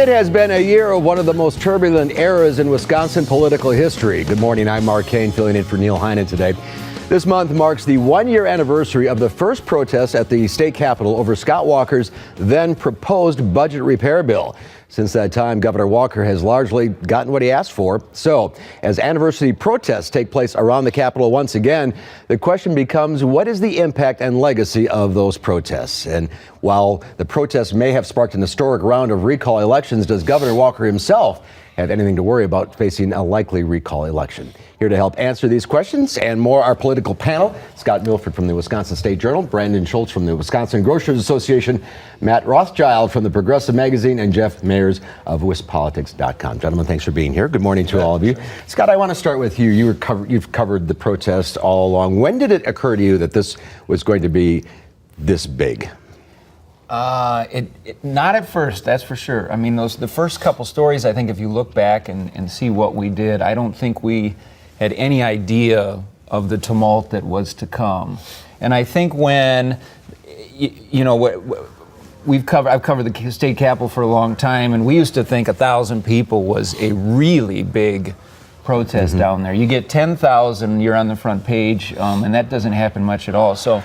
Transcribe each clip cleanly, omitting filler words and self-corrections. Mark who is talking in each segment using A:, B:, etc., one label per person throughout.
A: It has been a year of one of the most turbulent eras in Wisconsin political history. Good morning, I'm Mark Koehn, filling in for Neil Heinen today. This month marks the one-year anniversary of the first protest at the state capitol over Scott Walker's then proposed budget repair bill. Since that time, Governor Walker has largely gotten what he asked for. So, as anniversary protests take place around the Capitol once again, the question becomes, what is the impact and legacy of those protests? And while the protests may have sparked an historic round of recall elections, does Governor Walker himself have anything to worry about facing a likely recall election? Here to help answer these questions and more, our political panel: Scott Milford from the Wisconsin State Journal, Brandon Schultz from the Wisconsin Grocers Association, Matt Rothschild from the Progressive Magazine, and Jeff Mayers of WisPolitics.com. Gentlemen, thanks for being here. Good morning to all of you. Scott, I want to start with you. You've covered the protest all along. When did it occur to you that this was going to be this big?
B: Not at first, that's for sure. I mean, the first couple stories, I think if you look back and see what we did, I don't think we had any idea of the tumult that was to come. And I think when, I've covered the state capitol for a long time, and we used to think 1,000 people was a really big protest down there. You get 10,000, you're on the front page, and that doesn't happen much at all. So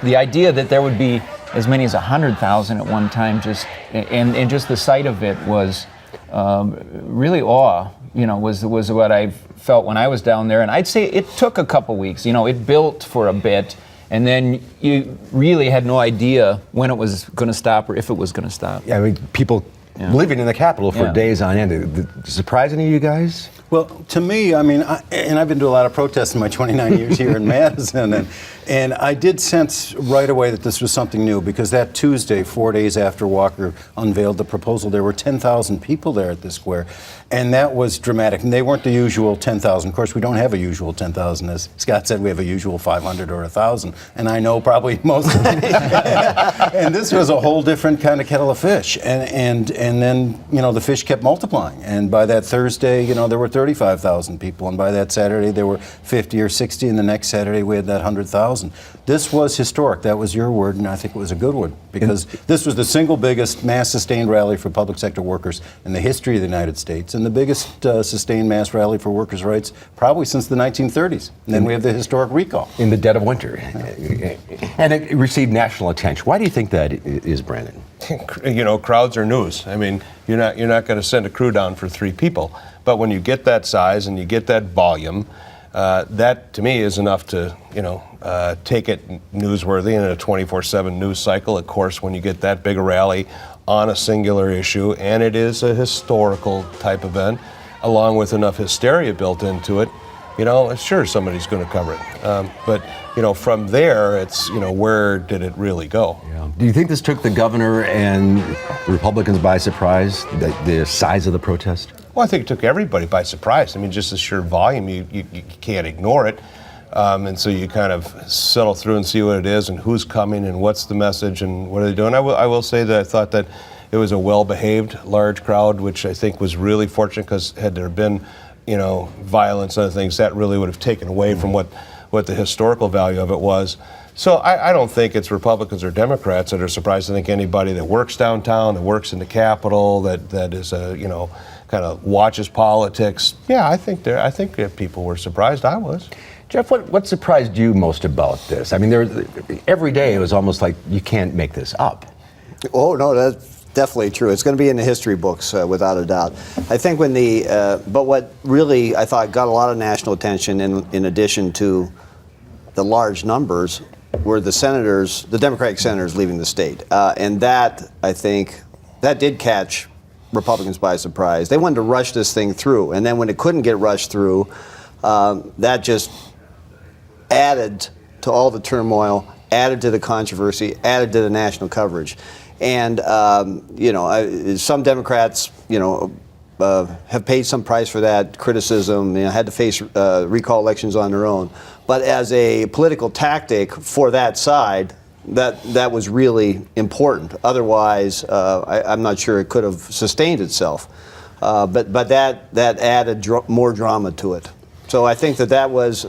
B: the idea that there would be as many as 100,000 at one time, just the sight of it was really awe. Was what I felt when I was down there, and I'd say it took a couple weeks. It built for a bit, and then you really had no idea when it was going to stop or if it was going to stop.
A: Yeah, I mean, people living in the Capitol for days on end. Did it surprise any of you guys?
C: Well, to me, I mean, I've been to a lot of protests in my 29 years here in Madison, and I did sense right away that this was something new, because that Tuesday, 4 days after Walker unveiled the proposal, there were 10,000 people there at the square, and that was dramatic. And they weren't the usual 10,000. Of course, we don't have a usual 10,000. As Scott said, we have a usual 500 or 1,000, and I know probably most of them. And this was a whole different kind of kettle of fish, and then, the fish kept multiplying, and by that Thursday, there were 35,000 people, and by that Saturday there were 50 or 60, and the next Saturday we had that 100,000. This was historic. That was your word, and I think it was a good one, because this was the single biggest mass sustained rally for public sector workers in the history of the United States, and the biggest sustained mass rally for workers' rights probably since the 1930s. And then we have the historic recall.
A: In the dead of winter. And it received national attention. Why do you think that is, Brandon?
D: Crowds are news. I mean, you're not going to send a crew down for 3 people. But when you get that size and you get that volume, that to me is enough to, take it newsworthy in a 24/7 news cycle. Of course, when you get that big a rally on a singular issue, and it is a historical type event, along with enough hysteria built into it, sure, somebody's going to cover it. But from there, it's, where did it really go?
A: Yeah. Do you think this took the governor and Republicans by surprise, the size of the protest?
D: Well, I think it took everybody by surprise. I mean, just the sheer volume, you can't ignore it. And so you kind of settle through and see what it is and who's coming and what's the message and what are they doing. I will say that I thought that it was a well-behaved, large crowd, which I think was really fortunate, because had there been, violence and other things, that really would have taken away from what the historical value of it was. So I don't think it's Republicans or Democrats that are surprised. I think anybody that works downtown, that works in the Capitol, that is kind of watches politics. Yeah, I think that people were surprised. I was.
A: Jeff, what surprised you most about this? I mean, every day it was almost like you can't make this up.
E: Oh, no, that's definitely true. It's going to be in the history books, without a doubt. I think but what really, I thought, got a lot of national attention, in addition to the large numbers, were the Democratic senators leaving the state. And that, I think, that did catch Republicans by surprise. They wanted to rush this thing through, and then when it couldn't get rushed through, that just added to all the turmoil, added to the controversy, added to the national coverage. And some Democrats have paid some price for that criticism, had to face recall elections on their own. But as a political tactic for that side, that was really important. Otherwise, I'm not sure it could have sustained itself. But that added more drama to it. So I think that was,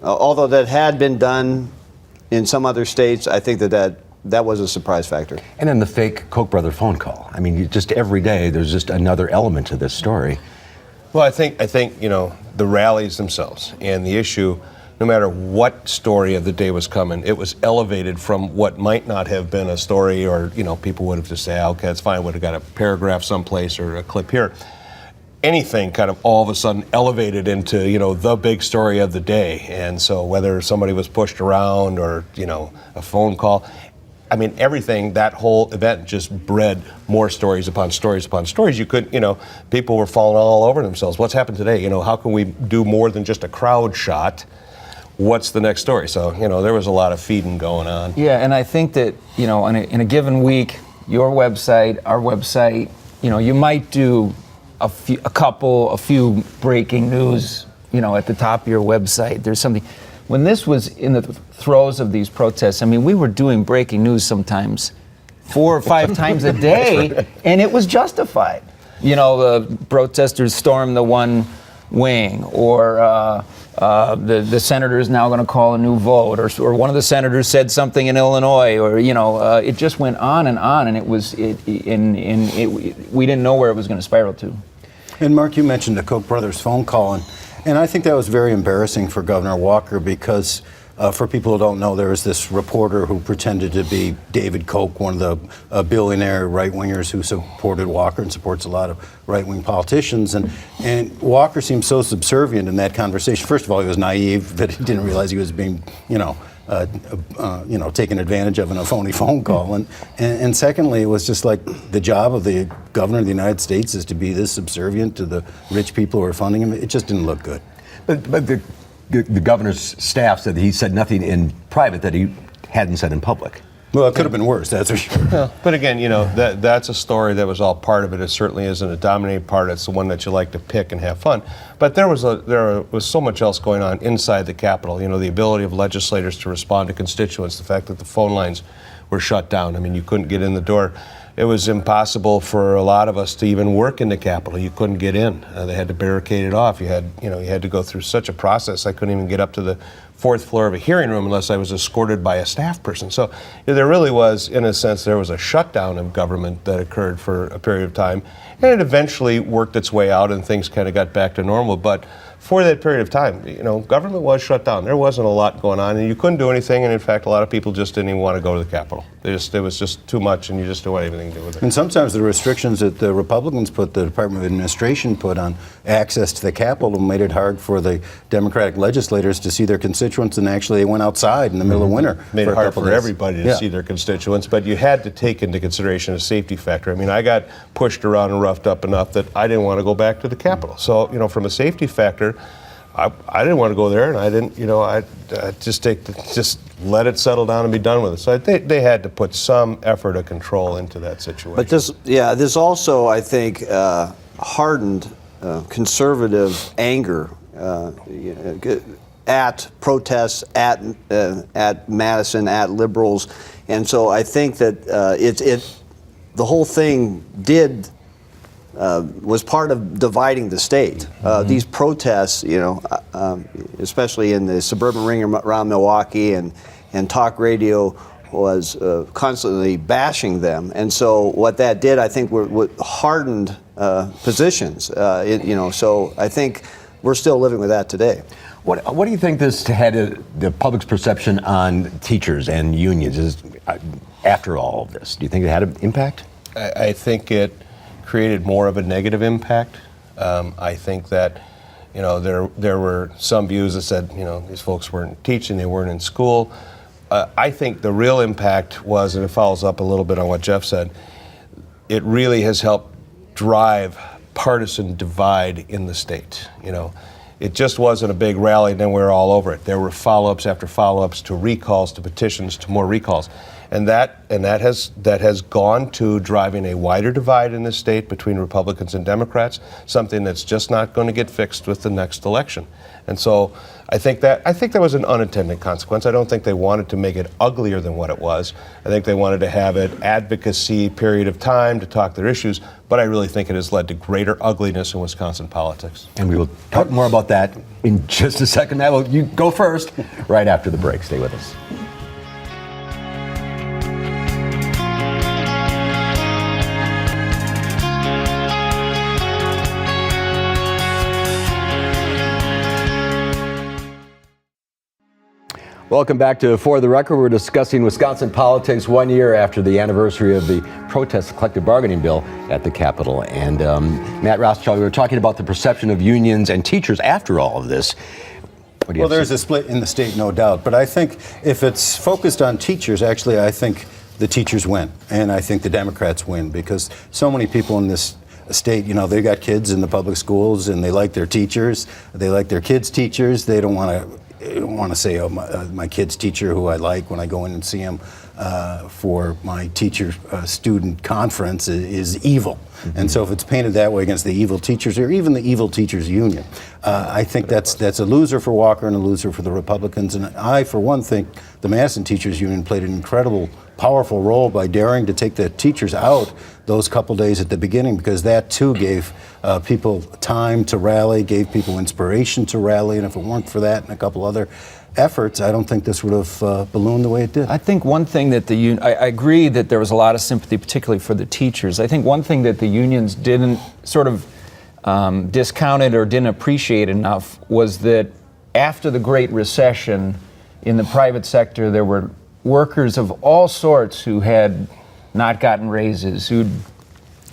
E: although that had been done in some other states, I think that that was a surprise factor.
A: And then the fake Koch brother phone call. I mean, just every day there's just another element to this story.
D: Well, I think the rallies themselves and the issue, no matter what story of the day was coming, it was elevated from what might not have been a story, or people would have just said, okay, it's fine, would have got a paragraph someplace or a clip here. Anything kind of all of a sudden elevated into the big story of the day. And so whether somebody was pushed around or a phone call, I mean, everything, that whole event just bred more stories upon stories upon stories. You could, people were falling all over themselves. What's happened today? How can we do more than just a crowd shot? What's the next story? So, there was a lot of feeding going on.
B: Yeah, and I think that, in a given week, your website, our website, you might do a few breaking news, at the top of your website. There's something. When this was in the throes of these protests, I mean, we were doing breaking news sometimes 4 or 5 times a day, and it was justified. The protesters stormed the one wing, or the senator is now going to call a new vote, or one of the senators said something in Illinois, or it just went on, and we didn't know where it was going to spiral to.
C: And Mark, you mentioned the Koch brothers phone call, and I think that was very embarrassing for Governor Walker because, for people who don't know, there was this reporter who pretended to be David Koch, one of the billionaire right-wingers who supported Walker and supports a lot of right-wing politicians. And Walker seemed so subservient in that conversation. First of all, he was naive that he didn't realize he was being, taken advantage of in a phony phone call. And secondly, it was just like the job of the governor of the United States is to be this subservient to the rich people who are funding him. It just didn't look good.
A: But the governor's staff said that he said nothing in private that he hadn't said in public.
C: Well, it could have been worse, that's for sure.
D: Well, but again, that's a story that was all part of it. It certainly isn't a dominating part. It's the one that you like to pick and have fun. But there was so much else going on inside the Capitol. The ability of legislators to respond to constituents, the fact that the phone lines were shut down. I mean, you couldn't get in the door. It was impossible for a lot of us to even work in the Capitol. You couldn't get in. They had to barricade it off. You had to go through such a process. I couldn't even get up to the 4th floor of a hearing room unless I was escorted by a staff person. So there really was, in a sense, there was a shutdown of government that occurred for a period of time, and it eventually worked its way out and things kind of got back to normal. But for that period of time, government was shut down. There wasn't a lot going on, and you couldn't do anything. And in fact, a lot of people just didn't even want to go to the Capitol. It was just too much, and you just didn't want anything to do with it.
C: And sometimes the restrictions that the Republicans put, the Department of Administration put on access to the Capitol made it hard for the Democratic legislators to see their constituents, and actually they went outside in the middle of winter.
D: Made it hard for everybody to see their constituents, but you had to take into consideration a safety factor. I mean, I got pushed around and roughed up enough that I didn't want to go back to the Capitol. So, from a safety factor, I didn't want to go there, and I didn't, I just let it settle down and be done with it. So they had to put some effort of control into that situation.
E: But this also, I think, hardened conservative anger at protests, at Madison, at liberals, and so I think that the whole thing was part of dividing the state. These protests, especially in the suburban ring around Milwaukee, and talk radio was constantly bashing them. And so what that did, I think, were hardened positions. So I think we're still living with that today.
A: What do you think this had the public's perception on teachers and unions is after all of this? Do you think it had an impact?
D: I think it created more of a negative impact. I think that, there were some views that said, these folks weren't teaching, they weren't in school. I think the real impact was, and it follows up a little bit on what Jeff said, it really has helped drive partisan divide in the state. It just wasn't a big rally and then we were all over it. There were follow-ups after follow-ups to recalls, to petitions, to more recalls. And that has gone to driving a wider divide in the state between Republicans and Democrats, something that's just not going to get fixed with the next election. And so I think that was an unintended consequence. I don't think they wanted to make it uglier than what it was. I think they wanted to have an advocacy period of time to talk their issues, but I really think it has led to greater ugliness in Wisconsin politics.
A: And we will talk more about that in just a second. You go first, right after the break. Stay with us. Welcome back to For the Record. We're discussing Wisconsin politics 1 year after the anniversary of the protest collective bargaining bill at the Capitol. And Matt Rothschild, we were talking about the perception of unions and teachers after all of this.
C: Well, there's a split in the state, no doubt. But I think if it's focused on teachers, actually, I think the teachers win. And I think the Democrats win because so many people in this state, you know, they got kids in the public schools and they like their teachers. They like their kids' teachers. They don't want to say, oh, my kid's teacher who I like when I go in and see him for my teacher-student conference is evil. Mm-hmm. And so if it's painted that way against the evil teachers or even the evil teachers union, I think that's a loser for Walker and a loser for the Republicans. And I, for one, think the Madison Teachers Union played an incredible, powerful role by daring to take the teachers out those couple days at the beginning, because that too gave people time to rally, gave people inspiration to rally. And if it weren't for that and a couple other efforts, I don't think this would have ballooned the way it did.
B: I think one thing that I agree that there was a lot of sympathy, particularly for the teachers. I think one thing that the unions didn't sort of discounted or didn't appreciate enough was that after the Great Recession in the private sector, there were workers of all sorts who had not gotten raises, who'd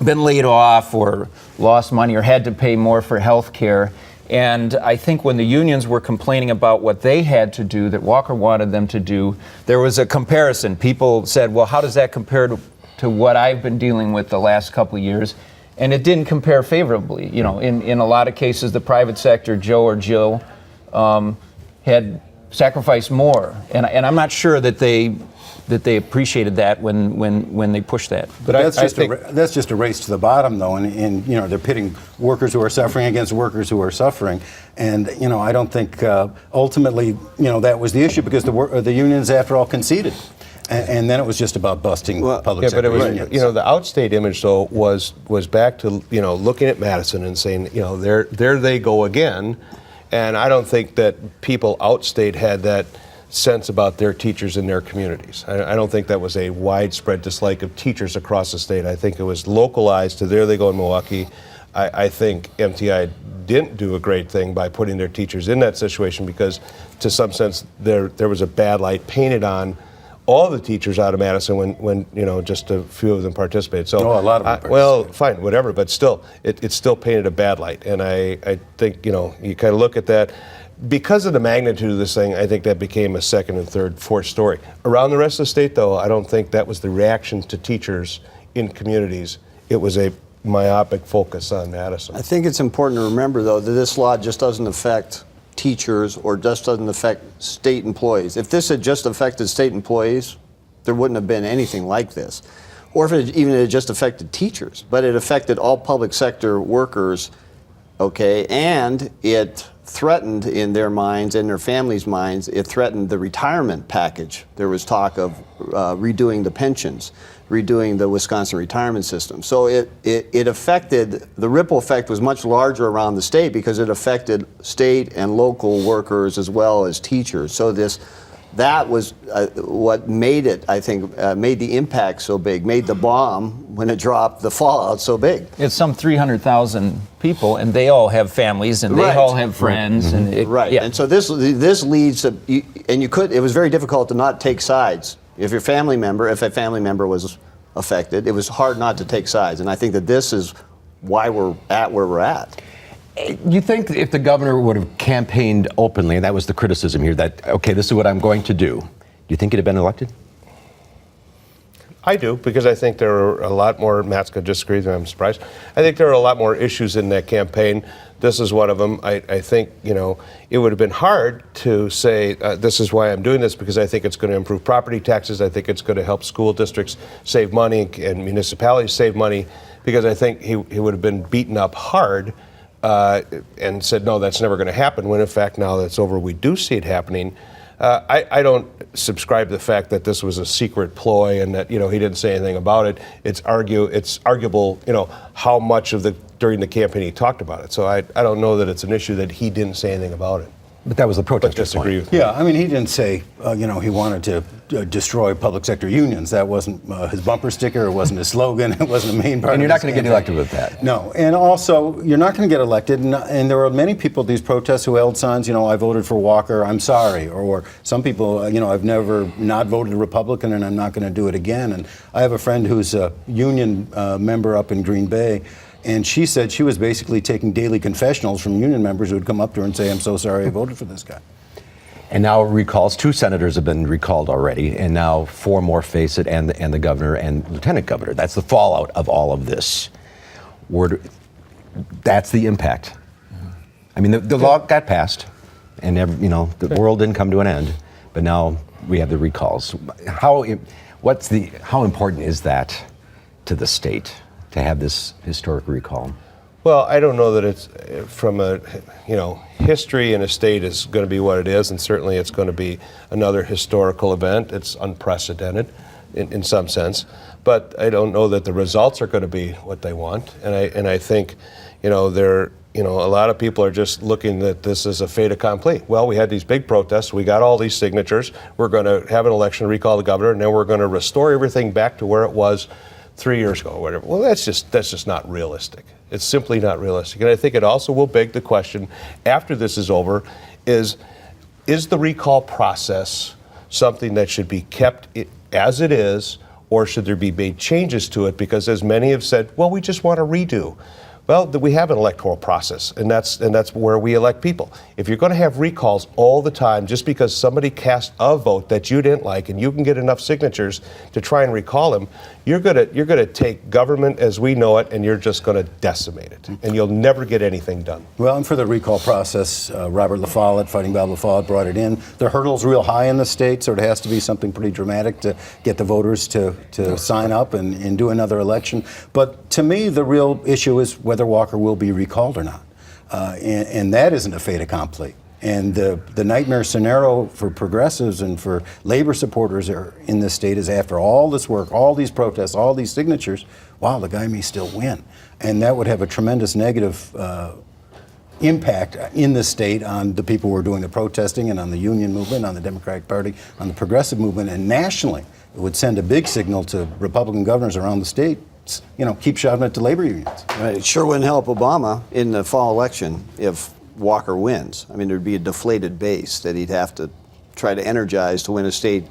B: been laid off or lost money or had to pay more for health care. And I think when the unions were complaining about what they had to do, that Walker wanted them to do, there was a comparison. People said, well, how does that compare to what I've been dealing with the last couple of years? And it didn't compare favorably. You know, in a lot of cases, the private sector, Joe or Jill, had sacrificed more. And I'm not sure that they appreciated that when they pushed that.
C: But that's just a race to the bottom, though, and you know, they're pitting workers who are suffering against workers who are suffering, and you know, I don't think ultimately, you know, that was the issue, because the unions, after all, conceded, and then it was just about busting public sector unions.
D: You know, the outstate image though was back to, you know, looking at Madison and saying, you know, there they go again, and I don't think that people outstate had that sense about their teachers in their communities. I don't think that was a widespread dislike of teachers across the state. I think it was localized to there they go in Milwaukee. I think MTI didn't do a great thing by putting their teachers in that situation, because to some sense there was a bad light painted on all the teachers out of Madison when you know, just a few of them participated. So
C: a lot of them participated.
D: Well, fine, whatever, but still it still painted a bad light. And I think, you know, you kind of look at that. Because of the magnitude of this thing, I think that became a second and third, fourth story. Around the rest of the state, though, I don't think that was the reaction to teachers in communities. It was a myopic focus on Madison.
E: I think it's important to remember, though, that this law just doesn't affect teachers or just doesn't affect state employees. If this had just affected state employees, there wouldn't have been anything like this. Or if it even had just affected teachers. But it affected all public sector workers, okay, and it threatened, in their minds and their families' minds, it threatened the retirement package. There was talk of redoing the pensions, redoing the Wisconsin retirement system. So it affected, the ripple effect was much larger around the state, because it affected state and local workers as well as teachers. So that was what made it, I think, made the impact so big, made the bomb, when it dropped, the fallout so big.
B: It's some 300,000 people, and they all have families, and they all have friends.
E: Mm-hmm.
B: And
E: and so this leads to, it was very difficult to not take sides. If a family member was affected, it was hard not to take sides. And I think that this is why we're at where we're at.
A: You think if the governor would have campaigned openly, and that was the criticism here, that, okay, this is what I'm going to do you think he'd have been elected?
D: I do, because I think there are a lot more, Matt's going to disagree, and I'm surprised. I think there are a lot more issues in that campaign. This is one of them. I think, you know, it would have been hard to say, this is why I'm doing this, because I think it's going to improve property taxes. I think it's going to help school districts save money and municipalities save money, because I think he would have been beaten up hard and said, no, that's never going to happen, when in fact, now that's over, we do see it happening. I don't subscribe to the fact that this was a secret ploy and that, you know, he didn't say anything about it. It's arguable, you know, how much of during the campaign he talked about it. So I don't know that it's an issue that he didn't say anything about it.
A: But that was the
D: but
A: protest.
D: disagree with me.
C: Yeah, I mean, he didn't say, he wanted to destroy public sector unions. That wasn't his bumper sticker. It wasn't his slogan. It wasn't a main part.
A: And you're
C: of
A: not going to get elected with that.
C: No, and also you're not going to get elected. And there were many people at these protests who held signs. I voted for Walker. I'm sorry. Or some people, I've never not voted Republican, and I'm not going to do it again. And I have a friend who's a union member up in Green Bay. And she said she was basically taking daily confessionals from union members who would come up to her and say, I'm so sorry I voted for this guy.
A: And now recalls, 2 senators have been recalled already, and now 4 more face it, and the governor and lieutenant governor. That's the fallout of all of this. That's the impact. I mean, the law got passed, and the world didn't come to an end, but now we have the recalls. How important is that to the state to have this historic recall?
D: Well, I don't know that it's from a, history in a state is going to be what it is, and certainly it's going to be another historical event. It's unprecedented in some sense, but I don't know that the results are going to be what they want. And I think, a lot of people are just looking at this as a fait accompli. Well, we had these big protests, we got all these signatures, we're going to have an election, recall the governor, and then we're going to restore everything back to where it was 3 years ago or whatever. Well, that's just not realistic. It's simply not realistic. And I think it also will beg the question after this is over is the recall process something that should be kept as it is, or should there be made changes to it? Because as many have said, well, we just want to redo. Well, we have an electoral process, and that's where we elect people. If you're going to have recalls all the time just because somebody cast a vote that you didn't like and you can get enough signatures to try and recall them, you're going to take government as we know it and you're just going to decimate it, and you'll never get anything done.
C: Well, and for the recall process, Robert La Follette, Fighting Bob La Follette, brought it in. The hurdle's real high in the state, so it has to be something pretty dramatic to get the voters to sign up and do another election. But to me, the real issue is whether Walker will be recalled or not. And that isn't a fait accompli. And the nightmare scenario for progressives and for labor supporters in this state is after all this work, all these protests, all these signatures, wow, the guy may still win. And that would have a tremendous negative impact in the state on the people who are doing the protesting and on the union movement, on the Democratic Party, on the progressive movement, and nationally. It would send a big signal to Republican governors around the state, keep shoving it to labor unions.
E: Right. It sure wouldn't help Obama in the fall election if Walker wins. I mean, there'd be a deflated base that he'd have to try to energize to win a state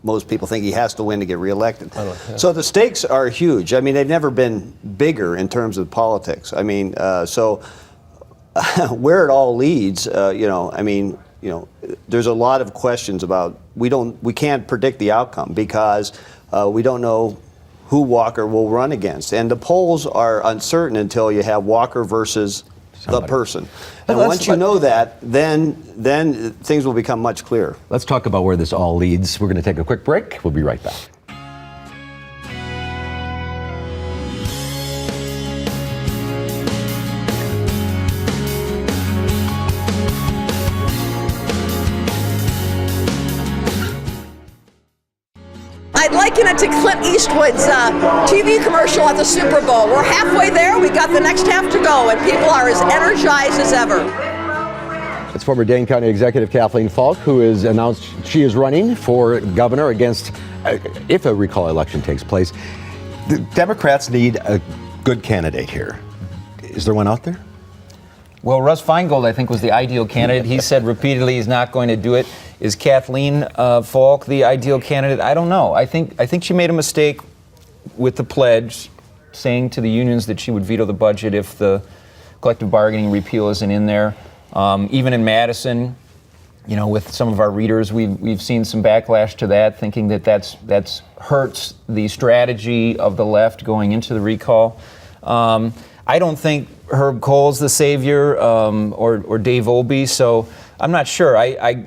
E: most people think he has to win to get reelected. So the stakes are huge. I mean, they've never been bigger in terms of politics. I mean, so where it all leads, there's a lot of questions about, we can't predict the outcome because we don't know who Walker will run against. And the polls are uncertain until you have Walker versus the person. And once you know that, then things will become much clearer.
A: Let's talk about where this all leads. We're going to take a quick break. We'll be right back.
F: I'd liken it to Clint Eastwood's TV commercial at the Super Bowl. We're halfway there, we got the next half to go, and people are as energized as ever.
A: It's former Dane County Executive Kathleen Falk, who has announced she is running for governor against, if a recall election takes place. The Democrats need a good candidate here. Is there one out there?
B: Well, Russ Feingold, I think, was the ideal candidate. He said repeatedly he's not going to do it. Is Kathleen Falk the ideal candidate? I don't know. I think she made a mistake with the pledge, saying to the unions that she would veto the budget if the collective bargaining repeal isn't in there. Even in Madison, with some of our readers, we've seen some backlash to that, thinking that that's hurts the strategy of the left going into the recall. I don't think Herb Kohl's the savior, or Dave Obey, so I'm not sure. I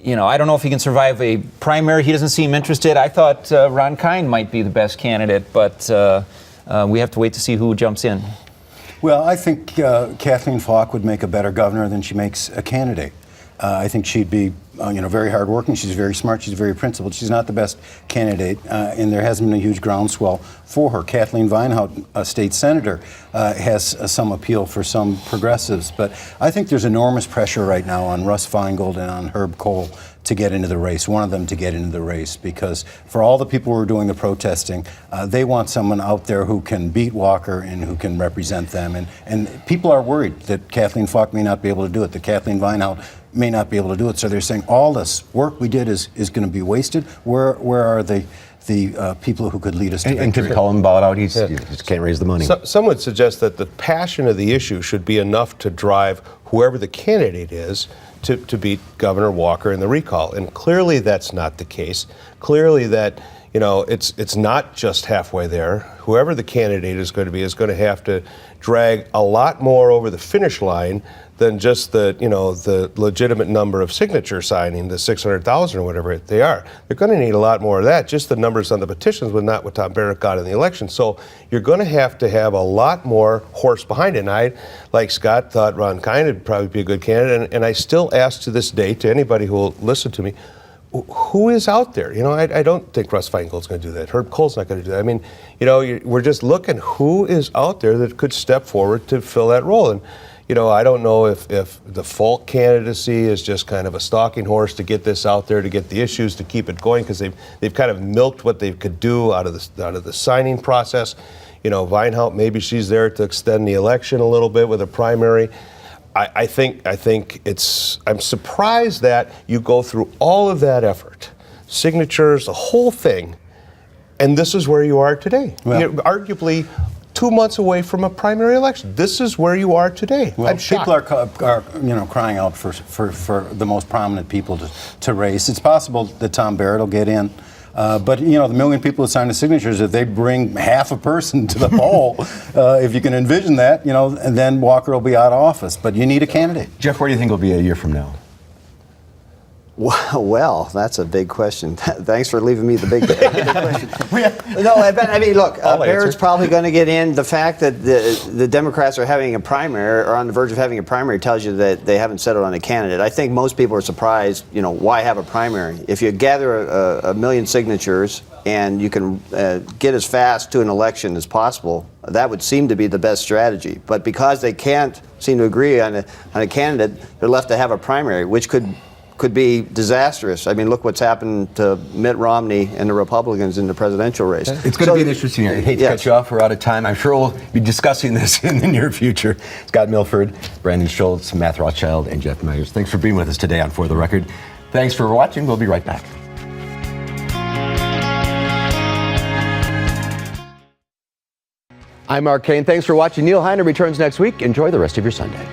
B: don't know if he can survive a primary. He doesn't seem interested. I thought Ron Koehn might be the best candidate, but we have to wait to see who jumps in.
C: Well, I think Kathleen Falk would make a better governor than she makes a candidate. I think she'd be, very hardworking. She's very smart. She's very principled. She's not the best candidate, and there hasn't been a huge groundswell for her. Kathleen Vinehout, a state senator, has some appeal for some progressives. But I think there's enormous pressure right now on Russ Feingold and on Herb Kohl to get into the race, one of them to get into the race, because for all the people who are doing the protesting, they want someone out there who can beat Walker and who can represent them. And people are worried that Kathleen Falk may not be able to do it, that Kathleen Vinehout may not be able to do it. So they're saying all this work we did is going to be wasted. Where are the people who could lead us to
A: And
C: victory?
A: to call him ball out, he just can't raise the money.
D: Some would suggest that the passion of the issue should be enough to drive whoever the candidate is to beat Governor Walker in the recall. And clearly that's not the case. Clearly that, it's not just halfway there. Whoever the candidate is going to have to drag a lot more over the finish line than just the legitimate number of signature signing, the 600,000 or whatever they are. They're going to need a lot more of that. Just the numbers on the petitions was not what Tom Barrett got in the election. So you're going to have a lot more horse behind it. And I, like Scott, thought Ron Koehn would probably be a good candidate. And I still ask to this day, to anybody who will listen to me, who is out there? I don't think Russ Feingold's going to do that. Herb Kohl's not going to do that. I mean, we're just looking who is out there that could step forward to fill that role. And I don't know if the Falk candidacy is just kind of a stalking horse to get this out there, to get the issues, to keep it going, because they've kind of milked what they could do out of the signing process. Vinehout, maybe she's there to extend the election a little bit with a primary. I think I'm surprised that you go through all of that effort, signatures, the whole thing, and this is where you are today.
C: Well,
D: You're arguably 2 months away from a primary election. This is where you are today.
C: Well,
D: I'm shocked.
C: people are crying out for the most prominent people to race. It's possible that Tom Barrett will get in. But the million people who sign the signatures, if they bring half a person to the poll, if you can envision that, and then Walker will be out of office. But you need a candidate.
A: Jeff, where do you think it'll be a year from now?
E: Well, that's a big question. Thanks for leaving me the big question. No, I mean, look, Barrett's probably going to get in. The fact that the Democrats are having a primary, or on the verge of having a primary, tells you that they haven't settled on a candidate. I think most people are surprised, why have a primary? If you gather a million signatures and you can get as fast to an election as possible, that would seem to be the best strategy. But because they can't seem to agree on a candidate, they're left to have a primary, which could be disastrous. I mean, look what's happened to Mitt Romney and the Republicans in the presidential race.
A: It's going to be an interesting year. I hate to cut you off. We're out of time. I'm sure we'll be discussing this in the near future. Scott Milford, Brandon Schultz, Matt Rothschild, and Jeff Myers. Thanks for being with us today on For the Record. Thanks for watching. We'll be right back. I'm Mark Koehn. Thanks for watching. Neil Heiner returns next week. Enjoy the rest of your Sunday.